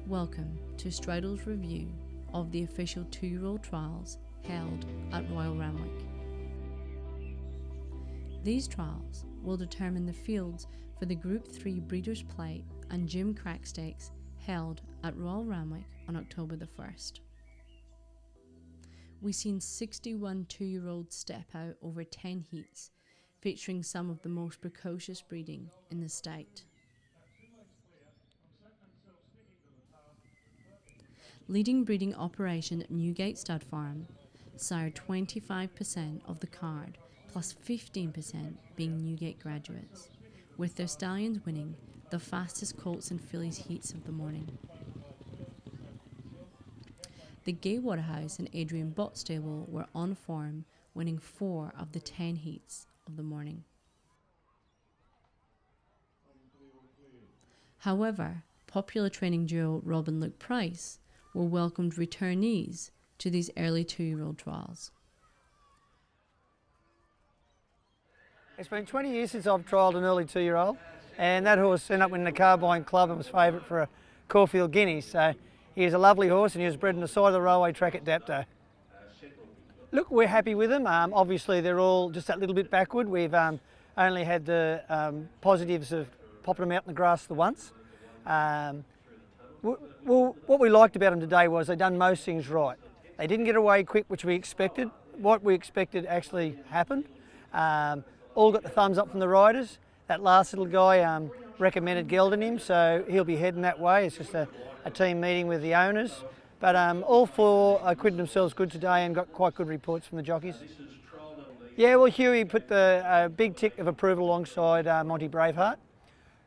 Welcome to Stridyl's review of the official 2-year-old trials held at Royal Randwick. These trials will determine the fields for the Group 3 Breeders' Plate and Gym Crack Stakes held at Royal Randwick on October the 1st. We've seen 61 2-year-olds step out over 10 heats, featuring some of the most precocious breeding in the state. Leading breeding operation at Newgate Stud Farm sired 25% of the card, plus 15% being Newgate graduates, with their stallions winning the fastest colts and fillies heats of the morning. The Gay Waterhouse and Adrian Bott stable were on form, winning 4 of the 10 heats of the morning. However, popular training duo Rob and Luke Price were welcomed returnees to these early 2-year-old trials. It's been 20 years since I've trialled an early 2-year-old, and that horse ended up winning the Carbine Club and was favourite for a Caulfield Guinea. So he is a lovely horse, and he was bred on the side of the railway track at Dapto. Look, we're happy with them. Obviously, they're all just that little bit backward. We've only had the positives of popping them out in the grass the once. Well, what we liked about them today was they done most things right. They didn't get away quick, which we expected. What we expected actually happened. All got the thumbs up from the riders. That last little guy recommended gelding him, so he'll be heading that way. It's just a team meeting with the owners. But all 4 acquitted themselves good today and got quite good reports from the jockeys. Yeah, well, Huey put the big tick of approval alongside Monty Braveheart.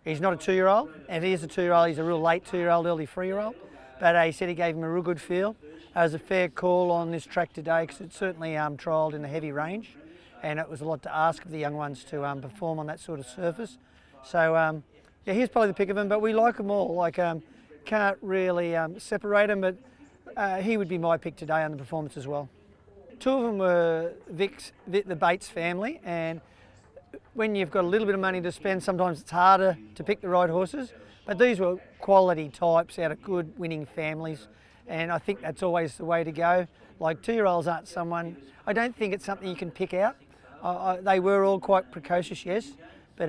He's not a 2-year-old, and if he is a 2-year-old, he's a real late 2-year-old, early 3-year-old. But he said he gave him a real good feel. It was a fair call on this track today because it's certainly trialled in the heavy range, and it was a lot to ask of the young ones to perform on that sort of surface. So yeah, he's probably the pick of them, but we like them all. Like can't really separate them, but he would be my pick today on the performance as well. 2 of them were the Bates family, and when you've got a little bit of money to spend, sometimes it's harder to pick the right horses. But these were quality types out of good winning families, and I think that's always the way to go. Like 2-year-olds aren't someone, I don't think it's something you can pick out. They were all quite precocious, yes, but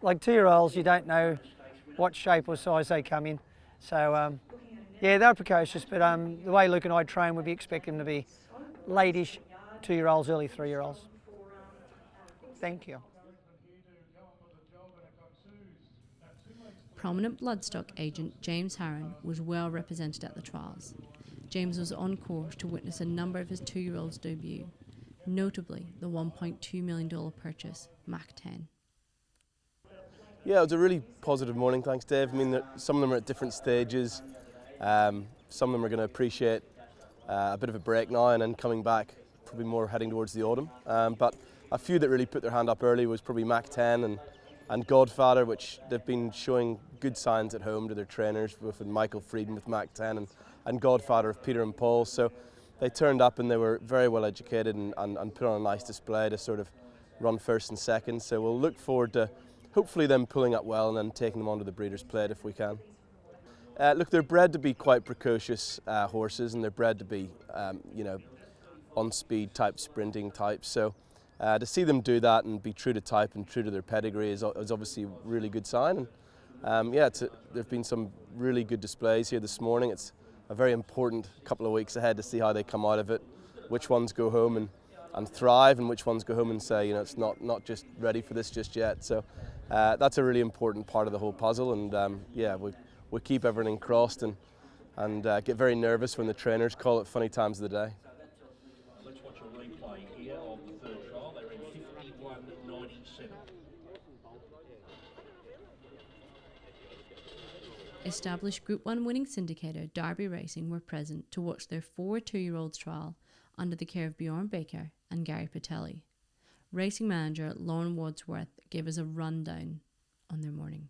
like 2-year-olds, you don't know what shape or size they come in. So yeah, they're precocious, but the way Luke and I train, we'd be expecting them to be late-ish 2-year-olds, early 3-year-olds. Thank you. Prominent bloodstock agent James Harron was well represented at the trials. James was on course to witness a number of his 2-year-olds debut, notably the $1.2 million purchase, Mach 10. Yeah, it was a really positive morning, thanks Dave. I mean, some of them are at different stages. Some of them are going to appreciate a bit of a break now and then coming back, probably more heading towards the autumn. But a few that really put their hand up early was probably Mach 10 and Godfather, which they've been showing good signs at home to their trainers, both with Michael Frieden with Mach 10 and Godfather of Peter and Paul. So they turned up and they were very well educated and put on a nice display to sort of run first and second. So we'll look forward to hopefully them pulling up well and then taking them onto the Breeders' Plate if we can. Look, they're bred to be quite precocious horses, and they're bred to be, you know, on-speed type, sprinting types. So to see them do that and be true to type and true to their pedigree is obviously a really good sign. And yeah, there've been some really good displays here this morning. It's a very important couple of weeks ahead to see how they come out of it, which ones go home and thrive, and which ones go home and say, you know, it's not just ready for this just yet. So that's a really important part of the whole puzzle. And yeah, we keep everything crossed and get very nervous when the trainers call it funny times of the day. Let's watch a replay here of the 3rd trial. They're in 51.97. Established Group 1 winning syndicator Darby Racing were present to watch their 4 2-year-olds trial under the care of Bjorn Baker and Gary Patelli. Racing manager Lauren Wadsworth gave us a rundown on their morning.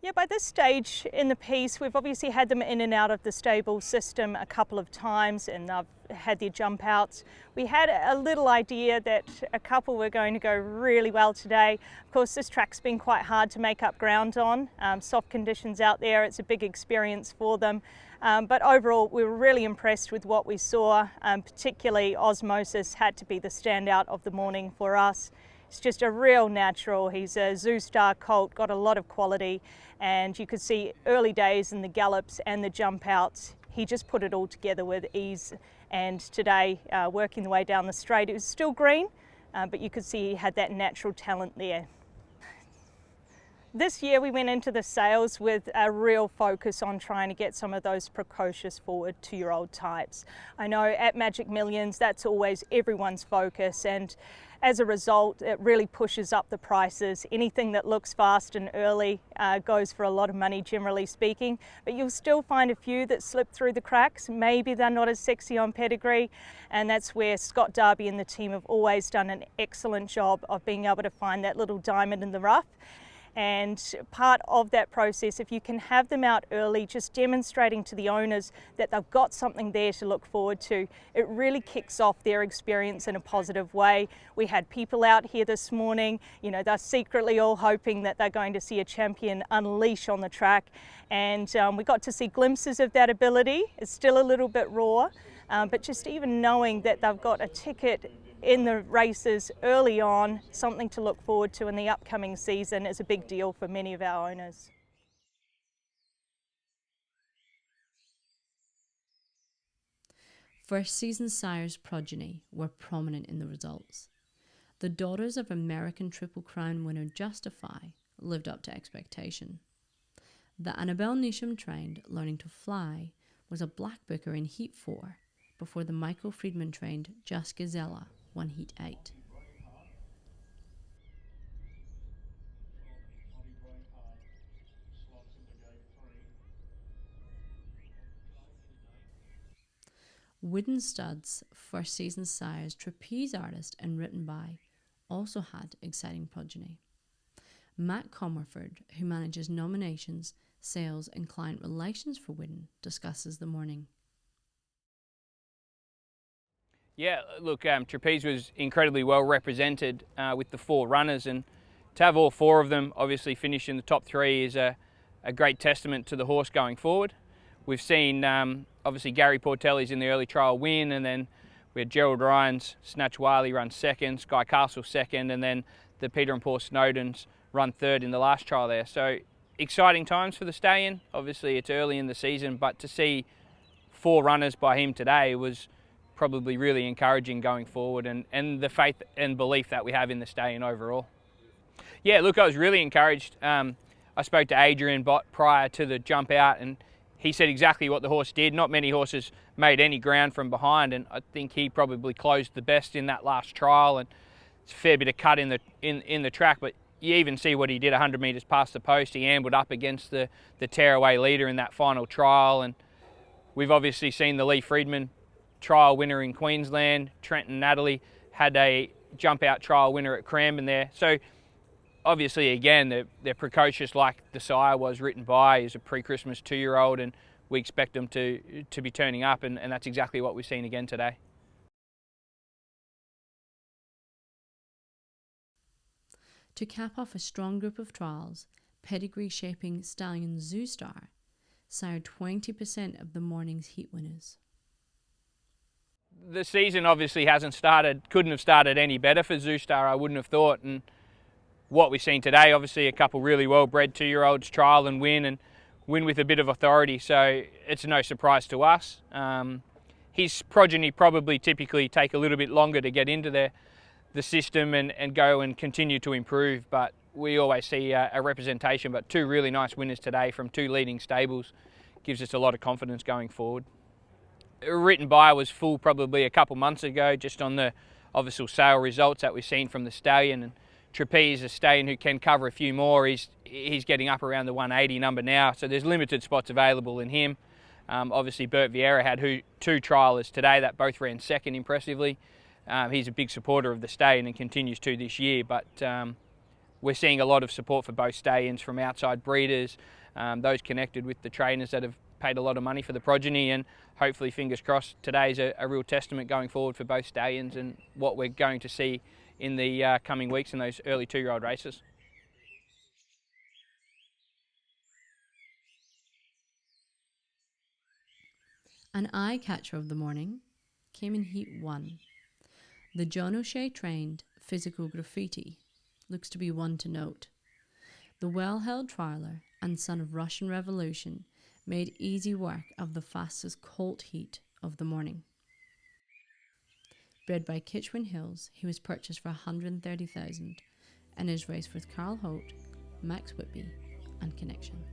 Yeah, by this stage in the piece, we've obviously had them in and out of the stable system a couple of times, and they've had their jump outs. We had a little idea that a couple were going to go really well today. Of course, this track's been quite hard to make up ground on. Soft conditions out there, it's a big experience for them. But overall, we were really impressed with what we saw. Particularly Osmosis had to be the standout of the morning for us. He's just a real natural. He's a Zoo Star colt, got a lot of quality, and you could see early days in the gallops and the jump outs. He just put it all together with ease, and today, working the way down the straight, it was still green, but you could see he had that natural talent there. This year we went into the sales with a real focus on trying to get some of those precocious forward 2-year-old types. I know at Magic Millions that's always everyone's focus, and as a result it really pushes up the prices. Anything that looks fast and early goes for a lot of money, generally speaking, but you'll still find a few that slip through the cracks. Maybe they're not as sexy on pedigree, and that's where Scott Darby and the team have always done an excellent job of being able to find that little diamond in the rough. And part of that process, if you can have them out early, just demonstrating to the owners that they've got something there to look forward to, it really kicks off their experience in a positive way. We had people out here this morning, you know, they're secretly all hoping that they're going to see a champion unleash on the track, and we got to see glimpses of that ability. It's still a little bit raw, but just even knowing that they've got a ticket in the races early on, something to look forward to in the upcoming season, is a big deal for many of our owners. First season sires' progeny were prominent in the results. The daughters of American Triple Crown winner Justify lived up to expectation. The Annabelle Nisham trained Learning to Fly was a black booker in Heat 4 before the Michael Friedman trained Just Gazella won Heat 8. Widden Stud's first season sires Trapeze Artist and Written By also had exciting progeny. Matt Comerford, who manages nominations, sales and client relations for Widden, discusses the morning. Yeah, look, Trapeze was incredibly well represented with the 4 runners, and to have all 4 of them obviously finish in the top 3 is a great testament to the horse going forward. We've seen obviously Gary Portelli's in the early trial win, and then we had Gerald Ryan's Snatch Wiley run 2nd, Sky Castle 2nd, and then the Peter and Paul Snowdens run 3rd in the last trial there. So exciting times for the stallion. Obviously it's early in the season, but to see 4 runners by him today was probably really encouraging going forward, and the faith and belief that we have in the stallion overall. Yeah, look, I was really encouraged. I spoke to Adrian Bott prior to the jump out, and he said exactly what the horse did. Not many horses made any ground from behind, and I think he probably closed the best in that last trial, and it's a fair bit of cut in the track, but you even see what he did 100 metres past the post. He ambled up against the tearaway leader in that final trial, and we've obviously seen the Lee Friedman trial winner in Queensland. Trenton Natalie had a jump out trial winner at Cranbourne there. So obviously again they're precocious like the sire was. Written By is a pre-Christmas 2-year-old, and we expect them to be turning up, and that's exactly what we've seen again today. To cap off a strong group of trials, pedigree shaping stallion Zoo Star sired 20% of the morning's heat winners. The season obviously couldn't have started any better for Zoo Star, I wouldn't have thought, and what we've seen today, obviously a couple really well-bred 2-year-olds trial and win with a bit of authority, so it's no surprise to us. His progeny probably typically take a little bit longer to get into the system and go and continue to improve, but we always see a representation, but 2 really nice winners today from 2 leading stables gives us a lot of confidence going forward. Written By was full probably a couple months ago, just on the obviously sale results that we've seen from the stallion, and Trapeze, a stallion who can cover a few more, he's getting up around the 180 number now, so there's limited spots available in him. Obviously Bert Vieira had 2 trialers today that both ran 2nd impressively. He's a big supporter of the stallion and continues to this year, but we're seeing a lot of support for both stallions from outside breeders, those connected with the trainers that have paid a lot of money for the progeny, and hopefully, fingers crossed, today's a real testament going forward for both stallions and what we're going to see in the coming weeks in those early 2-year-old races. An eye-catcher of the morning came in Heat 1. The John O'Shea trained Physical Graffiti looks to be one to note. The well-held trialer and son of Russian Revolution made easy work of the fastest colt heat of the morning. Bred by Kitchwin Hills, he was purchased for $130,000 and is raced with Carl Holt, Max Whitby and Connections.